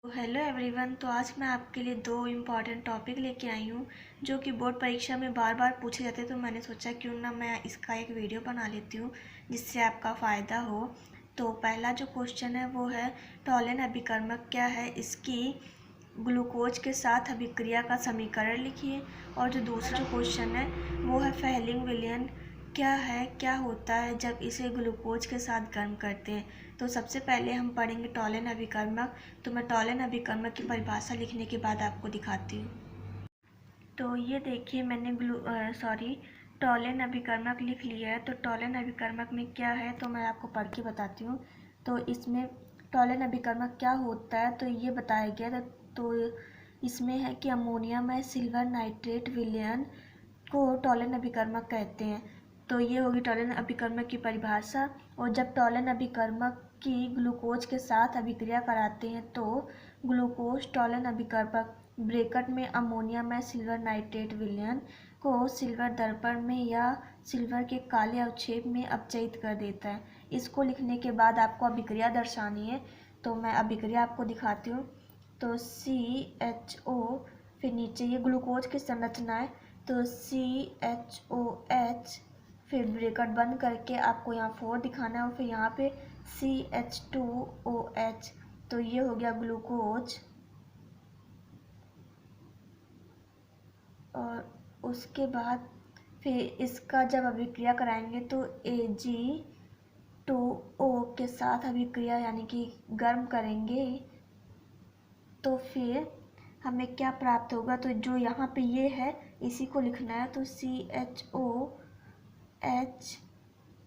तो hello everyone. तो आज मैं आपके लिए दो इम्पॉर्टेंट टॉपिक लेके आई हूँ जो कि बोर्ड परीक्षा में बार बार पूछे जाते हैं। तो मैंने सोचा क्यों ना मैं इसका एक वीडियो बना लेती हूँ जिससे आपका फ़ायदा हो। तो पहला जो क्वेश्चन है वो है टॉलन अभिकर्मक क्या है, इसकी ग्लूकोज के साथ अभिक्रिया का समीकरण लिखिए। और जो दूसरा जो क्वेश्चन है वो है फेहलिंग विलयन क्या है, क्या होता है जब इसे ग्लूकोज के साथ गर्म करते हैं। तो सबसे पहले हम पढ़ेंगे टॉलन अभिकर्मक। तो मैं टॉलन अभिकर्मक की परिभाषा लिखने के बाद आपको दिखाती हूँ। तो ये देखिए मैंने टॉलन अभिकर्मक लिख लिया है। तो टॉलन अभिकर्मक में क्या है तो मैं आपको पढ़ के बताती हूँ। तो इसमें टॉलन अभिकर्मक क्या होता है तो ये बताया गया था। तो इसमें है कि अमोनिया में सिल्वर नाइट्रेट विलयन को टॉलन अभिकर्मक कहते हैं। तो ये होगी टॉलन अभिकर्मक की परिभाषा। और जब टॉलन अभिकर्मक की ग्लूकोज के साथ अभिक्रिया कराते हैं तो ग्लूकोज टॉलन अभिकर्मक ब्रैकेट में अमोनिया में सिल्वर नाइट्रेट विलयन को सिल्वर दर्पण में या सिल्वर के काले अवक्षेप में अपचयित कर देता है। इसको लिखने के बाद आपको अभिक्रिया दर्शानी है। तो मैं अभिक्रिया आपको दिखाती हूँ। तो CHO, फिर नीचे ये ग्लूकोज की संरचना है। तो CHOH, फिर ब्रैकेट बंद करके आपको यहाँ 4 दिखाना है और फिर यहाँ पे CH2OH। तो ये हो गया ग्लूकोज। और उसके बाद फिर इसका जब अभिक्रिया कराएंगे तो Ag2O के साथ अभिक्रिया यानी कि गर्म करेंगे तो फिर हमें क्या प्राप्त होगा। तो जो यहाँ पे ये है इसी को लिखना है। तो CHOH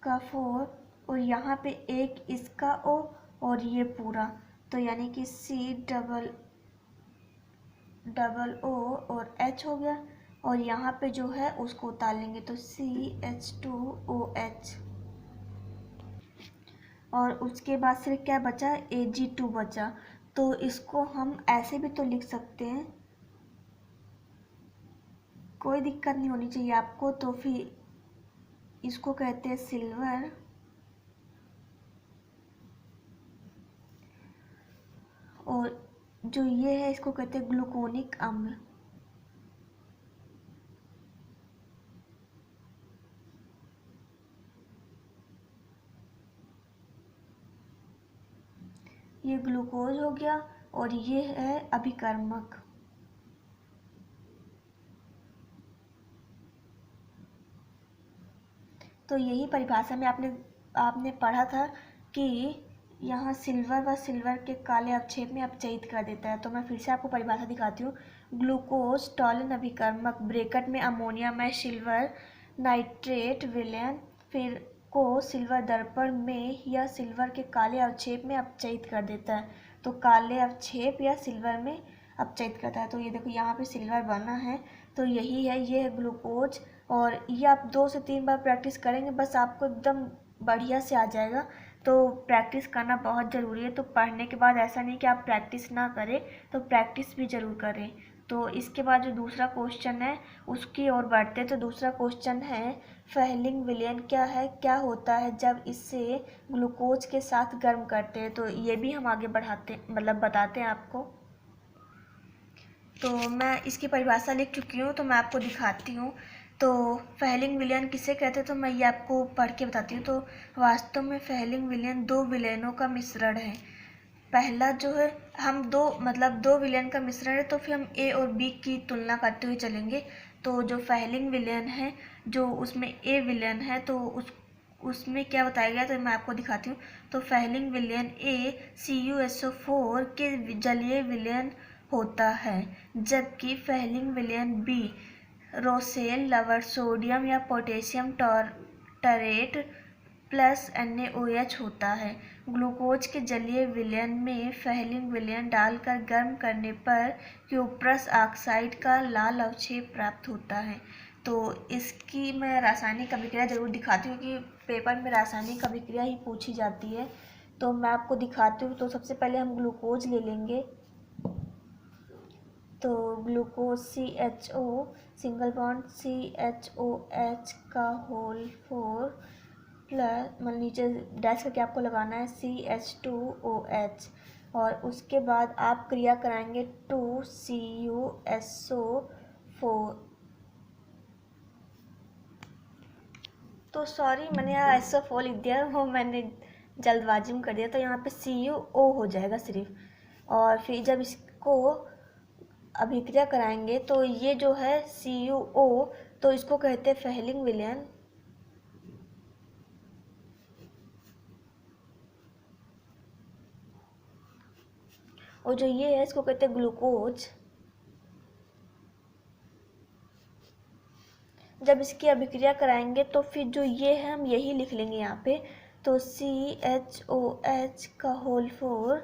का 4 और यहाँ पे एक इसका O और ये पूरा, तो यानी कि C डबल O और H हो गया। और यहाँ पे जो है उसको उतार लेंगे तो CH2OH। और उसके बाद सिर्फ क्या बचा, Ag2 बचा। तो इसको हम ऐसे भी तो लिख सकते हैं, कोई दिक्कत नहीं होनी चाहिए आपको। तो फिर इसको कहते हैं सिल्वर और जो ये है इसको कहते हैं ग्लूकोनिक अम्ल। ये ग्लूकोज हो गया और ये है अभिकर्मक। तो यही परिभाषा में आपने पढ़ा था कि यहाँ सिल्वर व सिल्वर के काले अवक्षेप में अपचयित कर देता है। तो मैं फिर से आपको परिभाषा दिखाती हूँ। ग्लूकोज टॉलन अभिकर्मक ब्रैकेट में अमोनिया में सिल्वर नाइट्रेट विलयन फिर को सिल्वर दर्पण में या सिल्वर के काले अवक्षेप में अपचयित कर देता है। तो काले अवक्षेप या सिल्वर में अपचयित करता है। तो ये देखो यहाँ पे सिल्वर बना है तो यही है, ये है ग्लूकोज। और ये आप 2 से 3 बार प्रैक्टिस करेंगे बस आपको एकदम बढ़िया से आ जाएगा। तो प्रैक्टिस करना बहुत ज़रूरी है। तो पढ़ने के बाद ऐसा नहीं कि आप प्रैक्टिस ना करें, तो प्रैक्टिस भी ज़रूर करें। तो इसके बाद जो दूसरा क्वेश्चन है उसकी ओर बढ़ते हैं। तो दूसरा क्वेश्चन है फेहलिंग विलयन क्या है, क्या होता है जब इससे ग्लूकोज के साथ गर्म करते हैं। तो ये भी हम आगे बढ़ाते बताते हैं आपको। तो मैं इसकी परिभाषा लिख चुकी हूँ तो मैं आपको दिखाती हूँ। तो फेहलिंग विलयन किसे कहते हैं तो मैं ये आपको पढ़ के बताती हूँ। तो वास्तव में फेहलिंग विलयन 2 विलयनों का मिश्रण है। पहला जो है हम दो विलयन का मिश्रण है तो फिर हम A और B की तुलना करते हुए चलेंगे। तो जो फेहलिंग विलयन है जो उसमें A विलयन है तो उसमें क्या बताया गया तो मैं आपको दिखाती हूँ। तो फेहलिंग विलयन A CuSO4 के जलीय विलयन होता है, जबकि फेहलिंग विलयन B रोसेल लवण सोडियम या पोटेशियम टॉरेट प्लस NaOH होता है। ग्लूकोज के जलीय विलयन में फेहलिंग विलयन डालकर गर्म करने पर क्यूप्रस ऑक्साइड का लाल अवक्षेप प्राप्त होता है। तो इसकी मैं रासायनिक अभिक्रिया जरूर दिखाती हूँ कि पेपर में रासायनिक अभिक्रिया ही पूछी जाती है। तो मैं आपको दिखाती हूँ। तो सबसे पहले हम ग्लूकोज ले लेंगे। तो glucose CHO single bond CHOH का होल 4 प्लस नीचे डैश करके आपको लगाना है CH2OH। और उसके बाद आप क्रिया कराएंगे 2CuSO4। तो सॉरी, मैंने यहाँ SO4 लिख दिया, वो मैंने जल्दबाजी में कर दिया, तो यहाँ पे CuO हो जाएगा सिर्फ। और फिर जब इसको अभिक्रिया कराएंगे तो ये जो है CuO, तो इसको कहते हैं फेहलिंग विलयन। और जो ये है इसको कहते हैं ग्लूकोज। जब इसकी अभिक्रिया कराएंगे तो फिर जो ये है हम यही लिख लेंगे यहाँ पे, तो CHOH का होल 4।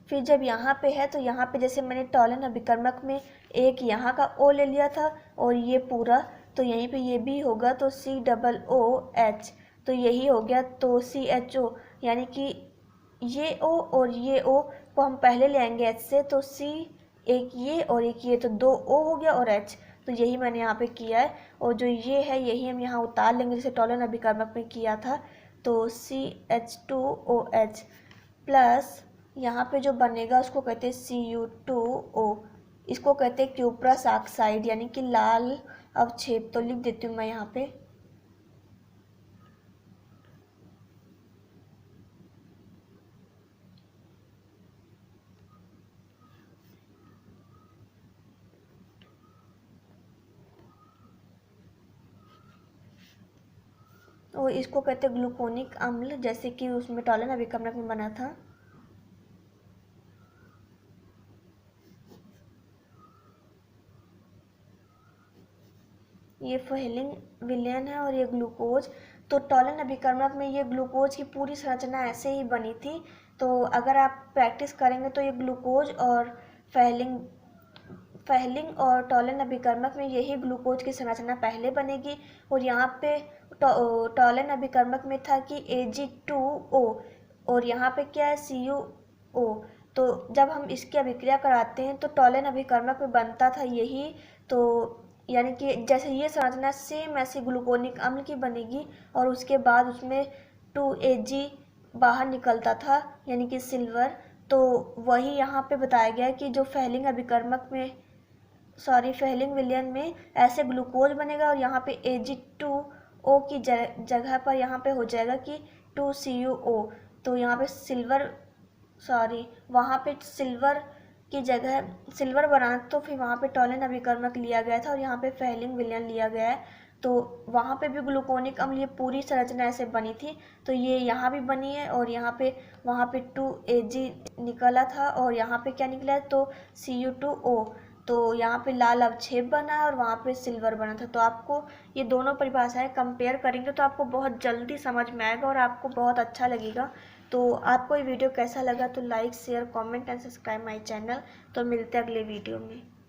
फिर जब यहाँ पे है तो यहाँ पे जैसे मैंने टॉलन अभिकर्मक में एक यहाँ का O ले लिया था और ये पूरा, तो यहीं पे ये भी होगा, तो COOH, तो यही हो गया। तो CHO यानी कि ये O और ये O को हम पहले ले आएंगे H से, तो C एक ये और एक ये, तो 2 O हो गया और H, तो यही मैंने यहाँ पे किया है। और जो ये है यही हम यहाँ उतार लेंगे जैसे टॉलन अभिकर्मक में किया था, तो CH2OH प्लस यहाँ पे जो बनेगा उसको कहते हैं Cu2O। इसको कहते हैं क्यूप्रस ऑक्साइड यानी कि लाल अवक्षेप। तो लिख देती हूँ मैं यहाँ पे। तो इसको कहते हैं ग्लूकोनिक अम्ल, जैसे कि उसमें टॉलन अभिकर्मक में बना था। ये फेहलिंग विलयन है और ये ग्लूकोज। तो टॉलन अभिकर्मक में ये ग्लूकोज की पूरी संरचना ऐसे ही बनी थी। तो अगर आप प्रैक्टिस करेंगे तो ये ग्लूकोज और फेहलिंग और टॉलन अभिकर्मक में यही ग्लूकोज की संरचना पहले बनेगी। और यहाँ पे टॉलन अभिकर्मक में था कि Ag2O और यहाँ पे क्या है CuO। तो जब हम इसकी अभिक्रिया कराते हैं तो टॉलन अभिकर्मक में बनता था यही, तो यानी कि जैसे ये संरचना सेम ऐसी ग्लूकोनिक अम्ल की बनेगी और उसके बाद उसमें 2Ag बाहर निकलता था यानी कि सिल्वर। तो वही यहाँ पे बताया गया है कि जो फेहलिंग अभिकर्मक में फेहलिंग विलयन में ऐसे ग्लूकोज बनेगा और यहाँ पे Ag2O की जगह पर यहाँ पे हो जाएगा कि 2CuO। तो यहाँ पे वहाँ पे सिल्वर की जगह सिल्वर बनाना, तो फिर वहाँ पे टॉलन अभिकर्मक लिया गया था और यहाँ पे फेहलिंग विलयन लिया गया है। तो वहाँ पे भी ग्लूकोनिक अम्ल ये पूरी संरचना ऐसे बनी थी, तो ये यहाँ भी बनी है और यहाँ पे वहाँ पे 2Ag निकला था और यहाँ पे क्या निकला है, तो Cu2O। तो यहाँ पे लाल अवक्षेप बना है और वहाँ पे सिल्वर बना था। तो आपको ये दोनों परिभाषाएं कंपेयर करेंगे तो आपको बहुत जल्दी समझ में आएगा और आपको बहुत अच्छा लगेगा। तो आपको ये वीडियो कैसा लगा तो like share comment and subscribe my channel. तो मिलते हैं अगले वीडियो में।